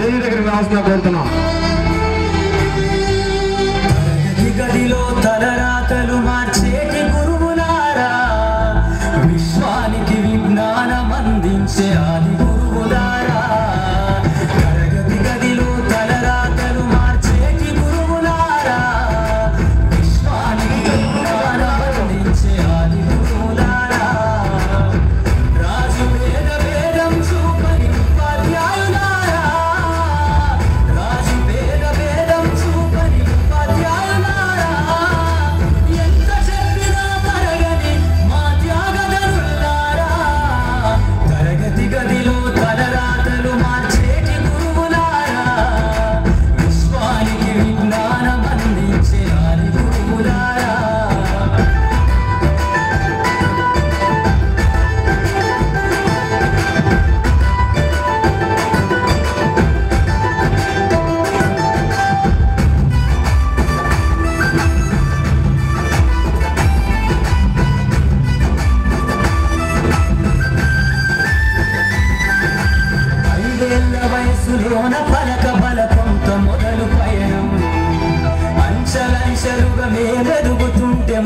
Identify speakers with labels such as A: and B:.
A: Stage దగ్గరికి రావాల్సిన కోరుతున్నాం.
B: గదిలో తలరాతలు మార్చేటి గురువులారా, విశ్వానికి విజ్ఞానం అందించే ఆది గురువులారా. తరగతి గదిలో తలరాతలు మార్చేటి గురువులారా, విశ్వానికి విజ్ఞానం అందించే ఆది గురువులారా. రాజు భేదం చూపని ఉపాధ్యాయులారా, రాజు భేదం చూపని ఉపాధ్యాయులారా. ఎంత చెప్పినా తరగని మా త్యాగధనులారా, తరగతి గదిలో తలరాతలు మార్చేటి గురువులారా, విశ్వానికి విజ్ఞానం అందించే ఆది గురువులారా. ఐదేళ్ల వయసులోన పలక బలకంతో మొదలు పయనం, అంచలంచలుగా మేమెదుగుతుంటే